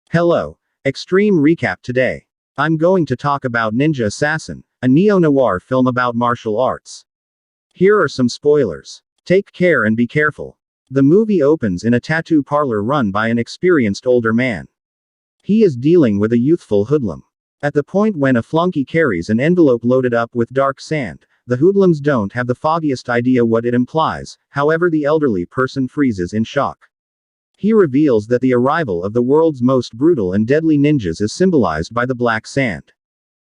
Hello. Extreme recap today. I'm going to talk about Ninja Assassin, a neo-noir film about martial arts. Here are some spoilers. Take care and be careful. The movie opens in a tattoo parlor run by an experienced older man. He is dealing with a youthful hoodlum. At the point when a flunky carries an envelope loaded up with dark sand, the hoodlums don't have the foggiest idea what it implies, however the elderly person freezes in shock. He reveals that the arrival of the world's most brutal and deadly ninjas is symbolized by the black sand.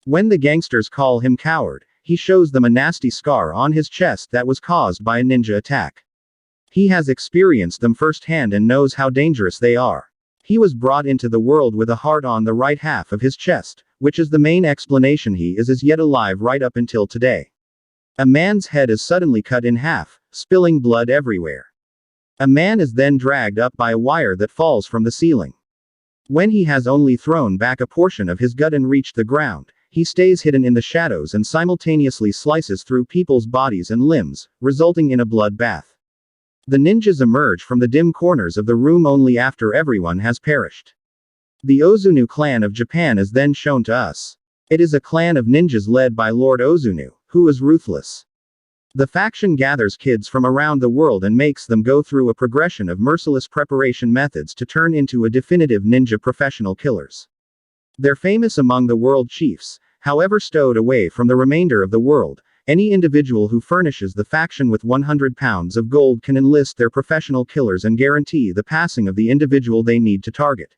When the gangsters call him coward, he shows them a nasty scar on his chest that was caused by a ninja attack. He has experienced them firsthand and knows how dangerous they are. He was brought into the world with a heart on the right half of his chest, which is the main explanation he is as yet alive right up until today. A man's head is suddenly cut in half, spilling blood everywhere. A man is then dragged up by a wire that falls from the ceiling. When he has only thrown back a portion of his gut and reached the ground, he stays hidden in the shadows and simultaneously slices through people's bodies and limbs, resulting in a bloodbath. The ninjas emerge from the dim corners of the room only after everyone has perished. The Ozunu clan of Japan is then shown to us. It is a clan of ninjas led by Lord Ozunu, who is ruthless. The faction gathers kids from around the world and makes them go through a progression of merciless preparation methods to turn into a definitive ninja professional killers. They're famous among the world chiefs, however stowed away from the remainder of the world. Any individual who furnishes the faction with 100 pounds of gold can enlist their professional killers and guarantee the passing of the individual they need to target.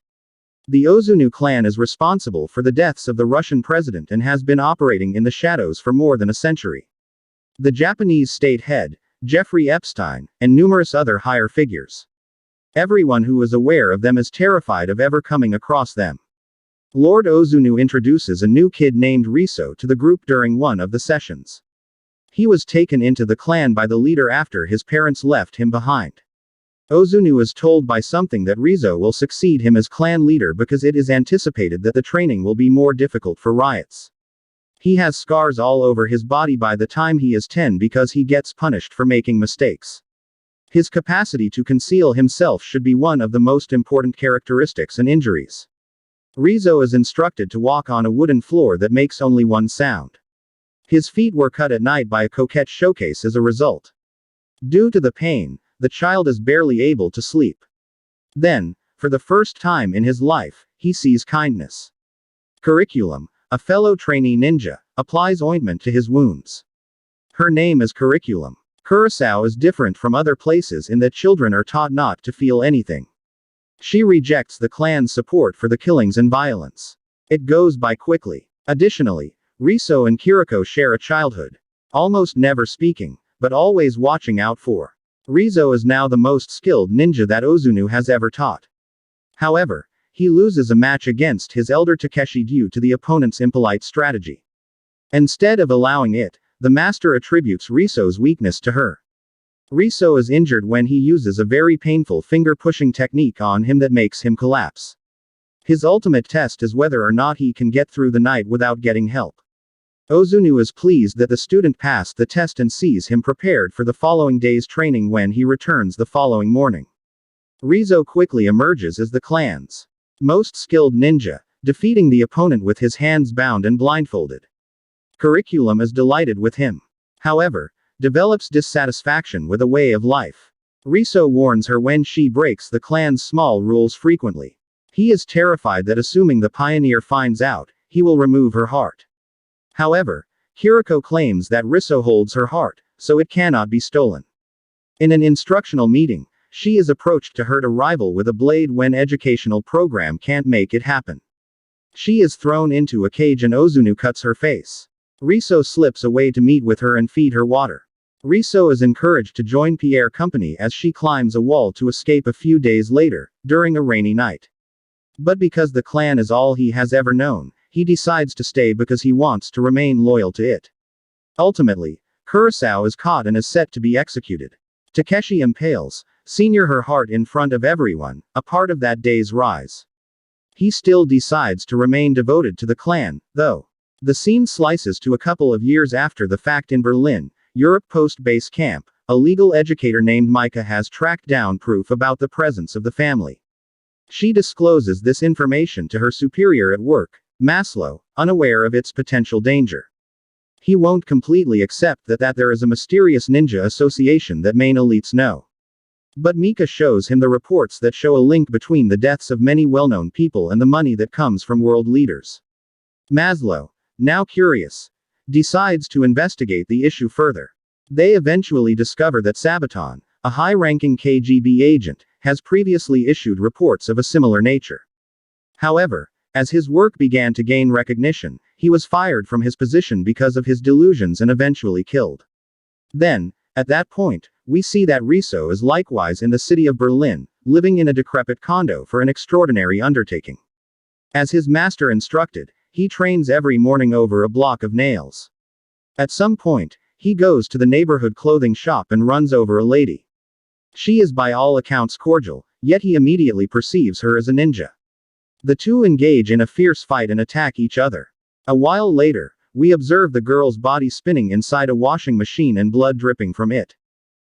The Ozunu clan is responsible for the deaths of the Russian president and has been operating in the shadows for more than a century. The Japanese state head, Jeffrey Epstein, and numerous other higher figures. Everyone who is aware of them is terrified of ever coming across them. Lord Ozunu introduces a new kid named Riso to the group during one of the sessions. He was taken into the clan by the leader after his parents left him behind. Ozunu is told by something that Riso will succeed him as clan leader because it is anticipated that the training will be more difficult for riots. He has scars all over his body by the time he is 10 because he gets punished for making mistakes. His capacity to conceal himself should be one of the most important characteristics and injuries. Riso is instructed to walk on a wooden floor that makes only one sound. His feet were cut at night by a coquette showcase as a result. Due to the pain, the child is barely able to sleep. Then, for the first time in his life, he sees kindness. Curriculum. A fellow trainee ninja applies ointment to his wounds. Her name is Curriculum. Curacao is different from other places in that children are taught not to feel anything. She rejects the clan's support for the killings and violence. It goes by quickly. Additionally, Riso and Kiriko share a childhood. Almost never speaking, but always watching out for. Riso is now the most skilled ninja that Ozunu has ever taught. However, he loses a match against his elder Takeshi due to the opponent's impolite strategy. Instead of allowing it, the master attributes Riso's weakness to her. Riso is injured when he uses a very painful finger-pushing technique on him that makes him collapse. His ultimate test is whether or not he can get through the night without getting help. Ozunu is pleased that the student passed the test and sees him prepared for the following day's training when he returns the following morning. Riso quickly emerges as the clan's most skilled ninja, defeating the opponent with his hands bound and blindfolded. Curriculum is delighted with him. However, develops dissatisfaction with a way of life. Riso warns her when she breaks the clan's small rules frequently. He is terrified that assuming the pioneer finds out, he will remove her heart. However, Kiriko claims that Riso holds her heart, so it cannot be stolen. In an instructional meeting, she is approached to hurt a rival with a blade when educational program can't make it happen. She is thrown into a cage and Ozunu cuts her face. Riso slips away to meet with her and feed her water. Riso is encouraged to join Pierre company as she climbs a wall to escape a few days later, during a rainy night. But because the clan is all he has ever known, he decides to stay because he wants to remain loyal to it. Ultimately, Curacao is caught and is set to be executed. Takeshi impales Senior her heart in front of everyone, a part of that day's rise. He still decides to remain devoted to the clan, though. The scene slices to a couple of years after the fact in Berlin, Europe post-base camp. A legal educator named Micah has tracked down proof about the presence of the family. She discloses this information to her superior at work, Maslow, unaware of its potential danger. He won't completely accept that there is a mysterious ninja association that main elites know. But Mika shows him the reports that show a link between the deaths of many well-known people and the money that comes from world leaders. Maslow, now curious, decides to investigate the issue further. They eventually discover that Sabaton, a high-ranking KGB agent, has previously issued reports of a similar nature. However, as his work began to gain recognition, he was fired from his position because of his delusions and eventually killed. Then, at that point, we see that Riso is likewise in the city of Berlin, living in a decrepit condo for an extraordinary undertaking. As his master instructed, he trains every morning over a block of nails. At some point, he goes to the neighborhood clothing shop and runs over a lady. She is by all accounts cordial, yet he immediately perceives her as a ninja. The two engage in a fierce fight and attack each other. A while later, we observe the girl's body spinning inside a washing machine and blood dripping from it.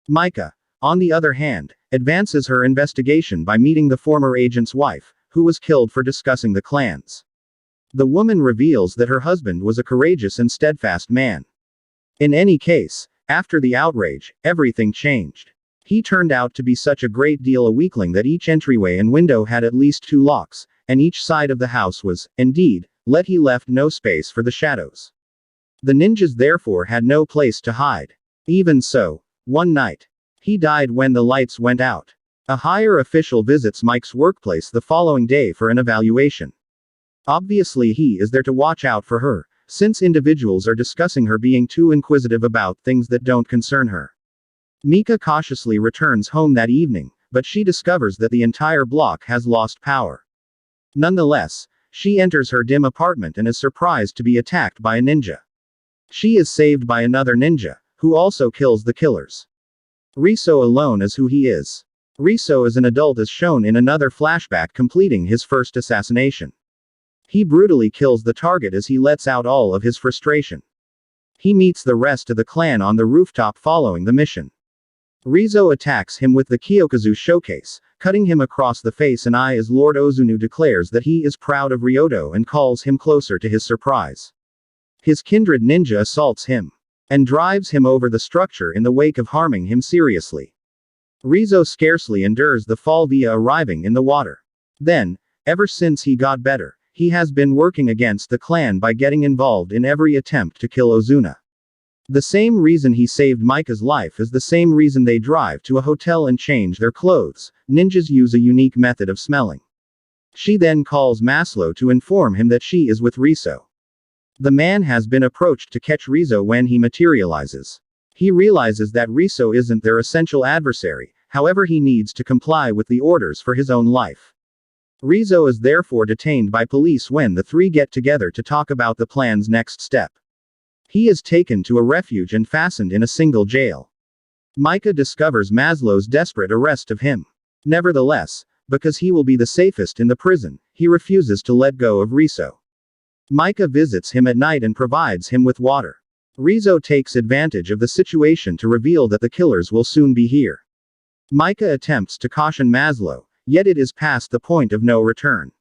Mika, on the other hand, advances her investigation by meeting the former agent's wife, who was killed for discussing the clans. The woman reveals that her husband was a courageous and steadfast man. In any case, after the outrage, everything changed. He turned out to be such a great deal a weakling that each entryway and window had at least 2 locks, and each side of the house was, indeed, he left no space for the shadows. The ninjas therefore had no place to hide. Even so, one night, he died when the lights went out. A higher official visits Mike's workplace the following day for an evaluation. Obviously he is there to watch out for her, since individuals are discussing her being too inquisitive about things that don't concern her. Mika cautiously returns home that evening, but she discovers that the entire block has lost power. Nonetheless, she enters her dim apartment and is surprised to be attacked by a ninja. She is saved by another ninja, who also kills the killers. Riso alone is who he is. Riso is an adult as shown in another flashback completing his first assassination. He brutally kills the target as he lets out all of his frustration. He meets the rest of the clan on the rooftop following the mission. Riso attacks him with the Kyokazu showcase, cutting him across the face and eye as Lord Ozunu declares that he is proud of Ryoto and calls him closer to his surprise. His kindred ninja assaults him and drives him over the structure in the wake of harming him seriously. Riso scarcely endures the fall via arriving in the water. Then, ever since he got better, he has been working against the clan by getting involved in every attempt to kill Ozuna. The same reason he saved Mika's life is the same reason they drive to a hotel and change their clothes. Ninjas use a unique method of smelling. She then calls Maslow to inform him that she is with Riso. The man has been approached to catch Riso when he materializes. He realizes that Riso isn't their essential adversary, however he needs to comply with the orders for his own life. Riso is therefore detained by police when the three get together to talk about the plan's next step. He is taken to a refuge and fastened in a single jail. Mika discovers Maslow's desperate arrest of him. Nevertheless, because he will be the safest in the prison, he refuses to let go of Riso. Mika visits him at night and provides him with water. Riso takes advantage of the situation to reveal that the killers will soon be here. Mika attempts to caution Maslow, yet it is past the point of no return.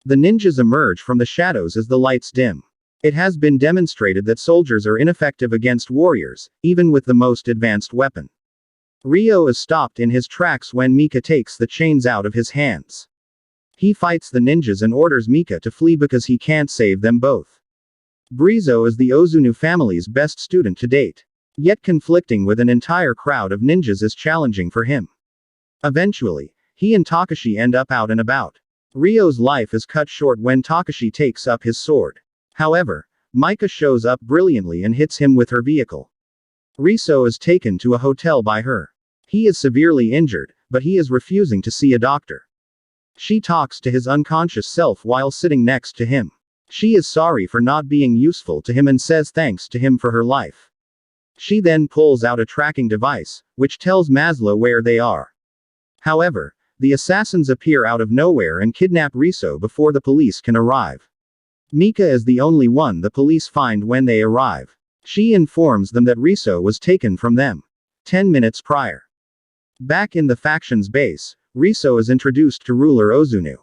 The ninjas emerge from the shadows as the lights dim. It has been demonstrated that soldiers are ineffective against warriors, even with the most advanced weapon. Ryo is stopped in his tracks when Mika takes the chains out of his hands. He fights the ninjas and orders Mika to flee because he can't save them both. Brizo is the Ozunu family's best student to date. Yet conflicting with an entire crowd of ninjas is challenging for him. Eventually, he and Takashi end up out and about. Ryo's life is cut short when Takashi takes up his sword. However, Mika shows up brilliantly and hits him with her vehicle. Riso is taken to a hotel by her. He is severely injured, but he is refusing to see a doctor. She talks to his unconscious self while sitting next to him. She is sorry for not being useful to him and says thanks to him for her life. She then pulls out a tracking device, which tells Maslow where they are. However, the assassins appear out of nowhere and kidnap Riso before the police can arrive. Mika is the only one the police find when they arrive. She informs them that Riso was taken from them 10 minutes prior. Back in the faction's base, Riso is introduced to ruler Ozunu.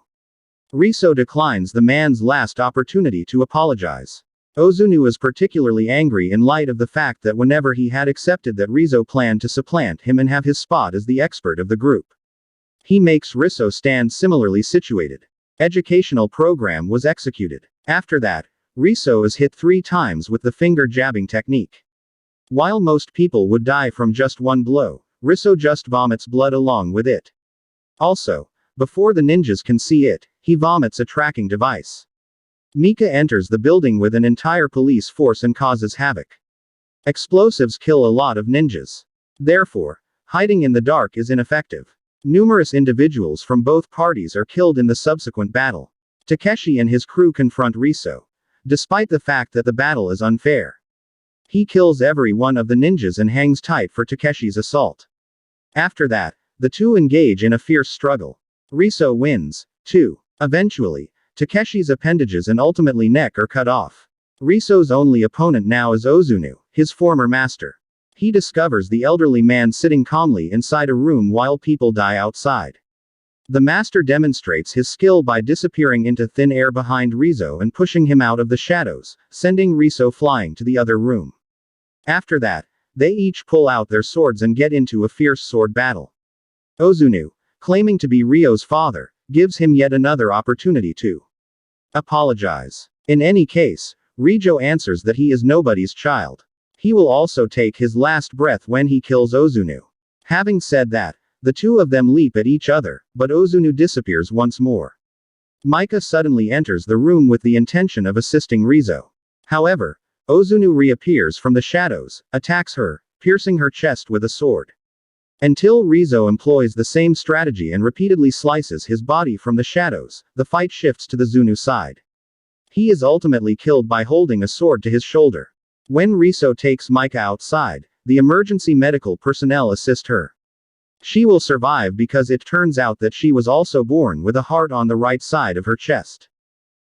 Riso declines the man's last opportunity to apologize. Ozunu is particularly angry in light of the fact that whenever he had accepted that Riso planned to supplant him and have his spot as the expert of the group, he makes Riso stand similarly situated. Educational program was executed. After that, Riso is hit 3 times with the finger jabbing technique. While most people would die from just one blow, Riso just vomits blood along with it. Also, before the ninjas can see it, he vomits a tracking device. Mika enters the building with an entire police force and causes havoc. Explosives kill a lot of ninjas. Therefore, hiding in the dark is ineffective. Numerous individuals from both parties are killed in the subsequent battle. Takeshi and his crew confront Riso, despite the fact that the battle is unfair. He kills every one of the ninjas and hangs tight for Takeshi's assault. After that, the two engage in a fierce struggle. Riso wins, too. Eventually, Takeshi's appendages and ultimately neck are cut off. Riso's only opponent now is Ozunu, his former master. He discovers the elderly man sitting calmly inside a room while people die outside. The master demonstrates his skill by disappearing into thin air behind Riso and pushing him out of the shadows, sending Riso flying to the other room. After that, they each pull out their swords and get into a fierce sword battle. Ozunu, claiming to be Ryo's father, gives him yet another opportunity to apologize. In any case, Rijo answers that he is nobody's child. He will also take his last breath when he kills Ozunu. Having said that, the two of them leap at each other, but Ozunu disappears once more. Mika suddenly enters the room with the intention of assisting Rizo. However, Ozunu reappears from the shadows, attacks her, piercing her chest with a sword. Until Rizo employs the same strategy and repeatedly slices his body from the shadows, the fight shifts to the Zunu side. He is ultimately killed by holding a sword to his shoulder. When Riso takes Mika outside, the emergency medical personnel assist her. She will survive because it turns out that she was also born with a heart on the right side of her chest.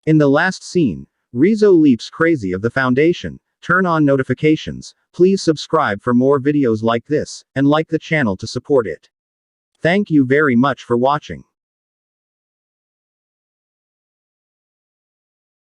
In the last scene, Rizo leaps crazy of the foundation. Turn on notifications, please subscribe for more videos like this, and like the channel to support it. Thank you very much for watching.